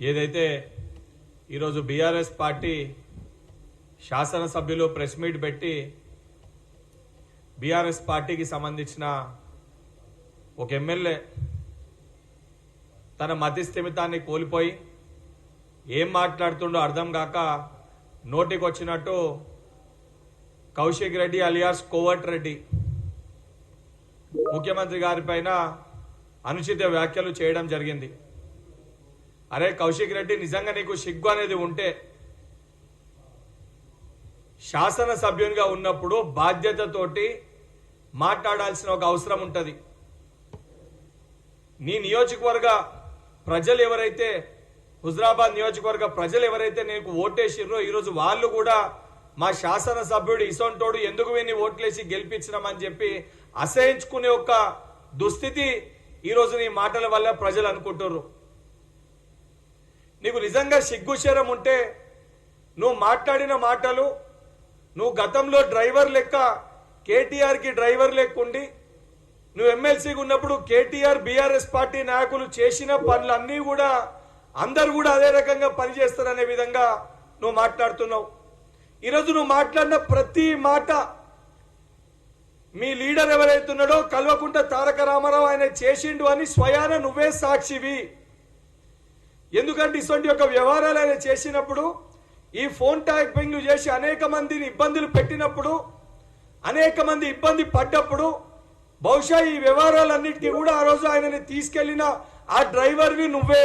ఏదైతే ఈరోజు BRS party శాసనసభ్యులు ప్రెస్ మీట్ పెట్టి బీఆర్ఎస్ పార్టీకి సంబంధించిన ఒక ఎమ్మెల్యే తన మతి స్థిమితాన్ని కోల్పోయి ఏం మాట్లాడుతుండో అర్థం కాక నోటికి వచ్చినట్టు కౌశిక్ రెడ్డి అలియాస్ కోవట్ రెడ్డి ముఖ్యమంత్రి గారి పైన అనుచిత వ్యాఖ్యలు చేయడం జరిగింది. అరే కౌశిక్ రెడ్డి, నిజంగా నీకు సిగ్గు అనేది ఉంటే శాసనసభ్యునిగా ఉన్నప్పుడు బాధ్యతతోటి మాట్లాడాల్సిన ఒక అవసరం ఉంటుంది. నీ నియోజకవర్గ ప్రజలు ఎవరైతే, హుజరాబాద్ నియోజకవర్గ ప్రజలు ఎవరైతే నీకు ఓటేసిర్రో ఈరోజు వాళ్ళు కూడా మా శాసనసభ్యుడు ఇసొంటోడు ఎందుకు వీన్ని ఓట్లేసి గెలిపించినామని చెప్పి అసహించుకునే ఒక దుస్థితి ఈరోజు నీ మాటల వల్ల ప్రజలు అనుకుంటున్నారు. నీకు నిజంగా సిగ్గుశరం ఉంటే నువ్వు మాట్లాడిన మాటలు, నువ్వు గతంలో డ్రైవర్ లెక్క కేటీఆర్కి డ్రైవర్ లెక్క ఉండి నువ్వు ఎమ్మెల్సీగా ఉన్నప్పుడు కేటీఆర్ బీఆర్ఎస్ పార్టీ నాయకులు చేసిన పనులన్నీ కూడా అందరు కూడా అదే రకంగా పనిచేస్తారనే విధంగా నువ్వు మాట్లాడుతున్నావు. ఈరోజు నువ్వు మాట్లాడిన ప్రతి మాట మీ లీడర్ ఎవరైతున్నాడో కల్వకుంట్ల తారక రామారావు ఆయన చేసిండు అని స్వయాన నువ్వే సాక్షివి. ఎందుకంటే ఇటువంటి యొక్క వ్యవహారాలు ఆయన చేసినప్పుడు, ఈ ఫోన్ ట్యాపింగ్లు చేసి అనేక మందిని ఇబ్బందులు పెట్టినప్పుడు, అనేక మంది ఇబ్బంది పడ్డప్పుడు బహుశా ఈ వ్యవహారాలన్నింటినీ కూడా ఆ రోజు ఆయనని తీసుకెళ్లిన ఆ డ్రైవర్వి నువ్వే.